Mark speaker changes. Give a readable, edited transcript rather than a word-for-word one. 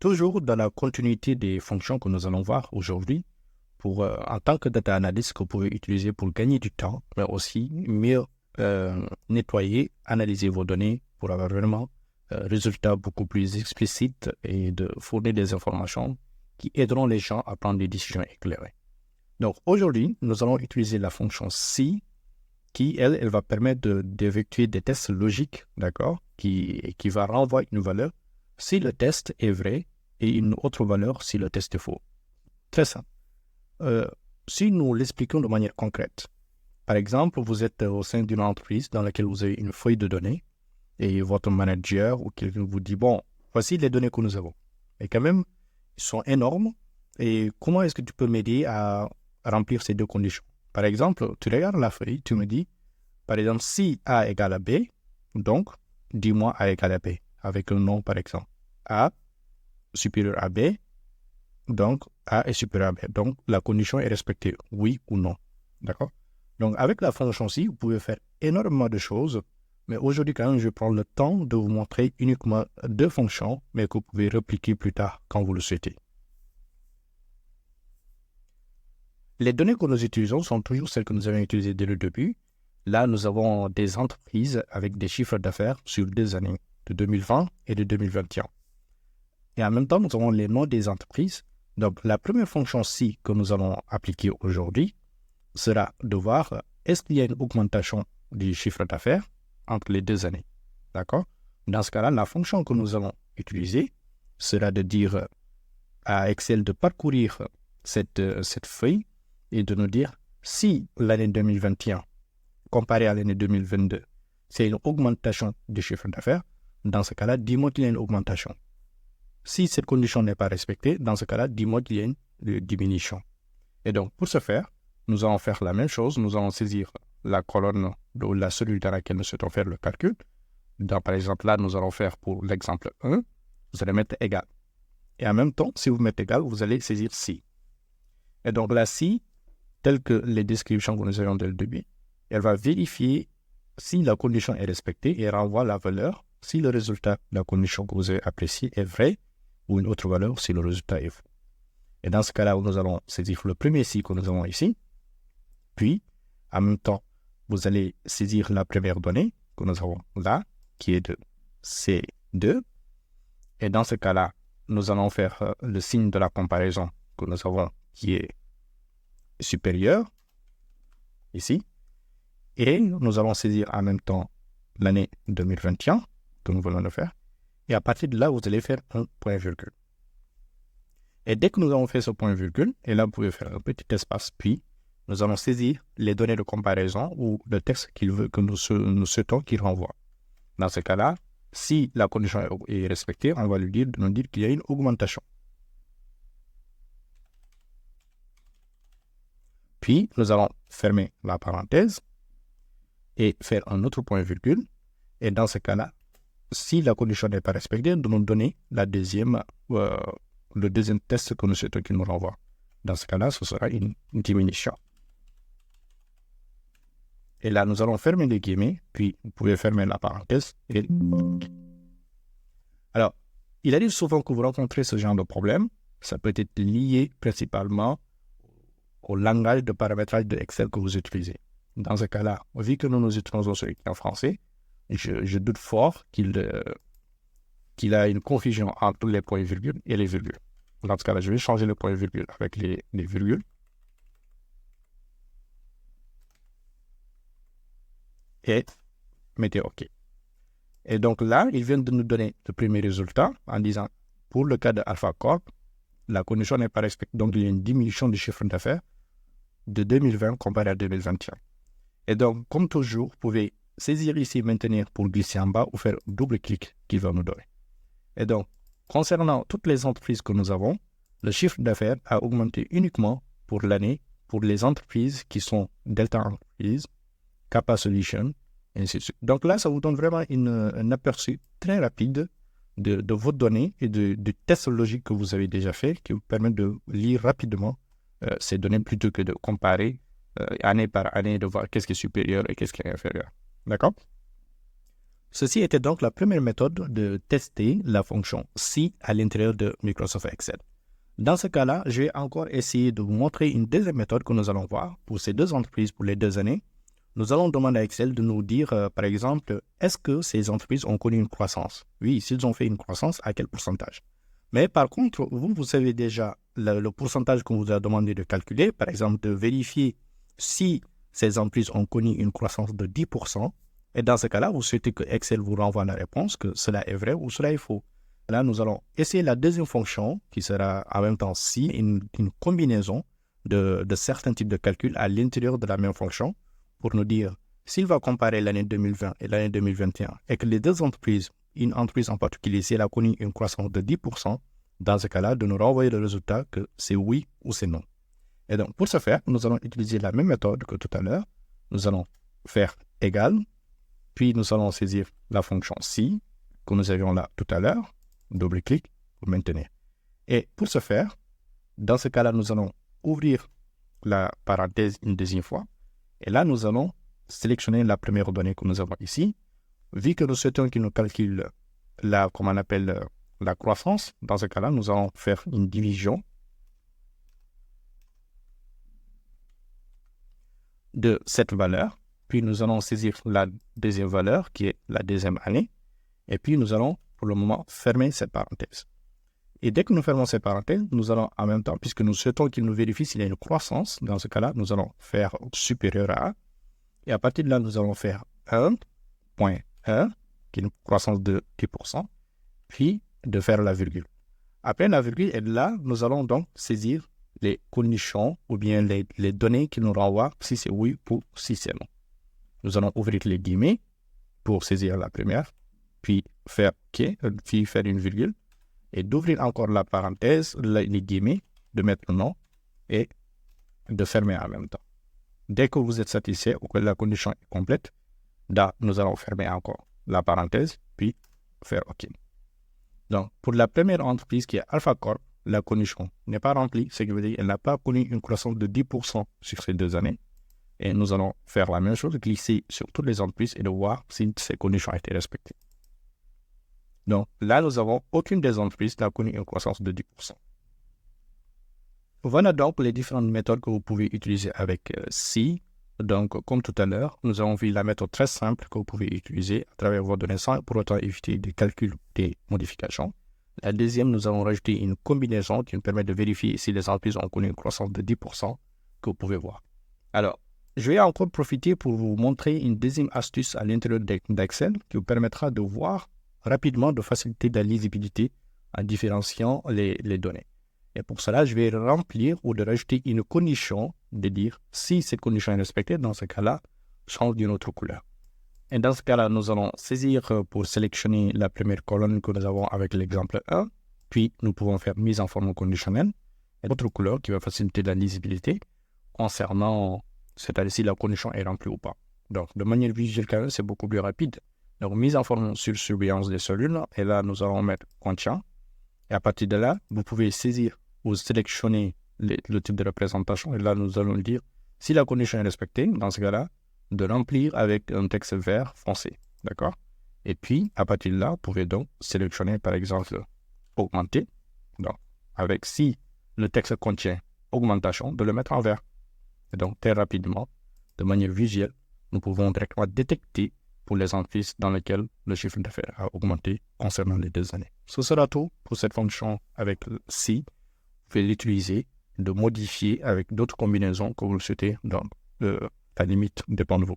Speaker 1: Toujours dans la continuité des fonctions que nous allons voir aujourd'hui, en tant que data analyst que vous pouvez utiliser pour gagner du temps, mais aussi mieux nettoyer, analyser vos données pour avoir vraiment résultats beaucoup plus explicites et de fournir des informations qui aideront les gens à prendre des décisions éclairées. Donc aujourd'hui, nous allons utiliser la fonction si qui, elle va permettre d'effectuer des tests logiques, d'accord, qui va renvoyer une valeur si le test est vrai et une autre valeur si le test est faux. Très simple. Si nous l'expliquons de manière concrète, par exemple, vous êtes au sein d'une entreprise dans laquelle vous avez une feuille de données et votre manager ou quelqu'un vous dit, bon, voici les données que nous avons. Et quand même, ils sont énormes. Et comment est-ce que tu peux m'aider à remplir ces deux conditions? Par exemple, tu regardes la feuille, tu me dis, par exemple, si A égale à B, donc, dis-moi A égale à B, avec un nom, par exemple. A supérieur à B, donc A est supérieur à B. Donc, la condition est respectée, oui ou non. D'accord? Donc, avec la fonction si, vous pouvez faire énormément de choses, mais aujourd'hui, quand même, je prends le temps de vous montrer uniquement deux fonctions, mais que vous pouvez répliquer plus tard quand vous le souhaitez. Les données que nous utilisons sont toujours celles que nous avons utilisées dès le début. Là, nous avons des entreprises avec des chiffres d'affaires sur 2 années, de 2020 et de 2021. Et en même temps, nous avons les noms des entreprises. Donc, la première fonction si que nous allons appliquer aujourd'hui sera de voir est-ce qu'il y a une augmentation du chiffre d'affaires entre les 2 années. D'accord? Dans ce cas-là, la fonction que nous allons utiliser sera de dire à Excel de parcourir cette feuille et de nous dire si l'année 2021 comparée à l'année 2022, c'est une augmentation du chiffre d'affaires, dans ce cas-là, dis-moi qu'il y a une augmentation. Si cette condition n'est pas respectée, dans ce cas-là, dis-moi qu'il y a une diminution. Et donc, pour ce faire, nous allons faire la même chose. Nous allons saisir la colonne ou la cellule dans laquelle nous souhaitons faire le calcul. Par exemple, là, nous allons faire pour l'exemple 1, vous allez mettre égal. Et en même temps, si vous mettez égal, vous allez saisir si. Et donc là, si, telles que les descriptions que nous avons dès le début, elle va vérifier si la condition est respectée et renvoie la valeur si le résultat de la condition que vous avez appréciée est vrai ou une autre valeur si le résultat est faux. Et dans ce cas-là, nous allons saisir le premier si que nous avons ici. Puis, en même temps, vous allez saisir la première donnée que nous avons là, qui est de C2. Et dans ce cas-là, nous allons faire le signe de la comparaison que nous avons qui est supérieur, ici. Et nous allons saisir en même temps l'année 2021 que nous voulons le faire. Et à partir de là, vous allez faire un point-virgule. Et dès que nous avons fait ce point-virgule, et là, vous pouvez faire un petit espace, puis nous allons saisir les données de comparaison ou le texte que nous souhaitons qu'il renvoie. Dans ce cas-là, si la condition est respectée, on va lui dire de nous dire qu'il y a une augmentation. Puis, nous allons fermer la parenthèse et faire un autre point-virgule. Et dans ce cas-là, si la condition n'est pas respectée, de nous donner le deuxième test que nous souhaitons qu'il nous renvoie. Dans ce cas-là, ce sera une diminution. Et là, nous allons fermer les guillemets, puis vous pouvez fermer la parenthèse. Alors, il arrive souvent que vous rencontrez ce genre de problème. Ça peut être lié principalement au langage de paramétrage de Excel que vous utilisez. Dans ce cas-là, vu que nous utilisons celui qui est en français, je doute fort qu'il a une confusion entre les points-virgules et les virgules. Dans ce cas-là, je vais changer le point-virgule avec les virgules. Et mettez OK. Et donc là, il vient de nous donner le premier résultat en disant, pour le cas de Alpha Corp, la condition n'est pas respectée. Donc, il y a une diminution du chiffre d'affaires de 2020 comparé à 2021. Et donc, comme toujours, vous pouvez saisir ici maintenir pour glisser en bas ou faire double-clic qu'il va nous donner. Et donc, concernant toutes les entreprises que nous avons, le chiffre d'affaires a augmenté uniquement pour l'année pour les entreprises qui sont Delta Entreprises, Kappa Solutions, et ainsi de suite. Donc là, ça vous donne vraiment un aperçu très rapide de vos données et du test logique que vous avez déjà fait qui vous permet de lire rapidement ces données plutôt que de comparer année par année, de voir qu'est-ce qui est supérieur et qu'est-ce qui est inférieur. D'accord? Ceci était donc la première méthode de tester la fonction si à l'intérieur de Microsoft Excel. Dans ce cas-là, je vais encore essayer de vous montrer une deuxième méthode que nous allons voir pour ces deux entreprises pour les 2 années. Nous allons demander à Excel de nous dire, par exemple, est-ce que ces entreprises ont connu une croissance? Oui, s'ils ont fait une croissance, à quel pourcentage? Mais par contre, vous savez déjà le pourcentage qu'on vous a demandé de calculer, par exemple, de vérifier si ces entreprises ont connu une croissance de 10%. Et dans ce cas-là, vous souhaitez que Excel vous renvoie la réponse, que cela est vrai ou cela est faux. Là, nous allons essayer la deuxième fonction, qui sera en même temps si, une combinaison de certains types de calculs à l'intérieur de la même fonction, pour nous dire s'il va comparer l'année 2020 et l'année 2021, et que les deux entreprises, une entreprise en particulier, si elle a connu une croissance de 10%, dans ce cas-là, de nous renvoyer le résultat que c'est oui ou c'est non. Et donc, pour ce faire, nous allons utiliser la même méthode que tout à l'heure. Nous allons faire égal, puis nous allons saisir la fonction si, que nous avions là tout à l'heure, double-clic pour maintenir. Et pour ce faire, dans ce cas-là, nous allons ouvrir la parenthèse une deuxième fois. Et là, nous allons sélectionner la première donnée que nous avons ici. Vu que nous souhaitons qu'il nous calcule la croissance, dans ce cas-là, nous allons faire une division de cette valeur. Puis nous allons saisir la deuxième valeur qui est la deuxième année. Et puis nous allons pour le moment fermer cette parenthèse. Et dès que nous fermons cette parenthèse, nous allons en même temps, puisque nous souhaitons qu'il nous vérifie s'il y a une croissance, dans ce cas-là, nous allons faire supérieur à 1. Et à partir de là, nous allons faire 1.1, qui est une croissance de 10%, puis de faire la virgule. Après la virgule, et là, nous allons donc saisir les conditions ou bien les données qui nous renvoient si c'est oui ou si c'est non. Nous allons ouvrir les guillemets pour saisir la première, puis faire OK, puis faire une virgule, et d'ouvrir encore la parenthèse, les guillemets, de mettre non, et de fermer en même temps. Dès que vous êtes satisfait ou que la condition est complète, là, nous allons fermer encore la parenthèse, puis faire OK. Donc, pour la première entreprise qui est Alpha Corp, la condition n'est pas remplie, ce qui veut dire qu'elle n'a pas connu une croissance de 10% sur ces 2 années. Et nous allons faire la même chose, glisser sur toutes les entreprises et de voir si ces conditions ont été respectées. Donc là, nous avons aucune des entreprises qui a connu une croissance de 10%. Voilà donc les différentes méthodes que vous pouvez utiliser avec si. Donc, comme tout à l'heure, nous avons vu la méthode très simple que vous pouvez utiliser à travers vos données sans pour autant éviter des calculs, des modifications. La deuxième, nous avons rajouté une combinaison qui nous permet de vérifier si les entreprises ont connu une croissance de 10% que vous pouvez voir. Alors, je vais encore profiter pour vous montrer une deuxième astuce à l'intérieur d'Excel qui vous permettra de voir rapidement, de faciliter la lisibilité en différenciant les données. Et pour cela, je vais remplir ou de rajouter une condition de dire si cette condition est respectée, dans ce cas-là, change d'une autre couleur. Et dans ce cas-là, nous allons saisir pour sélectionner la première colonne que nous avons avec l'exemple 1, puis nous pouvons faire mise en forme conditionnelle, et autre couleur qui va faciliter la lisibilité concernant, c'est-à-dire si la condition est remplie ou pas. Donc, de manière visuelle, quand même, c'est beaucoup plus rapide. Donc, mise en forme sur surveillance des cellules, et là, nous allons mettre contient. Et à partir de là, vous pouvez saisir ou sélectionner le type de représentation, et là, nous allons dire si la condition est respectée, dans ce cas-là, de remplir avec un texte vert foncé, d'accord? Et puis, à partir de là, vous pouvez donc sélectionner, par exemple, augmenter. Donc, avec si le texte contient augmentation, de le mettre en vert. Et donc, très rapidement, de manière visuelle, nous pouvons directement détecter pour les entreprises dans lesquelles le chiffre d'affaires a augmenté concernant les 2 années. Ce sera tout pour cette fonction avec si. Vous pouvez l'utiliser, de modifier avec d'autres combinaisons que vous le souhaitez. Donc, la limite dépend de vous.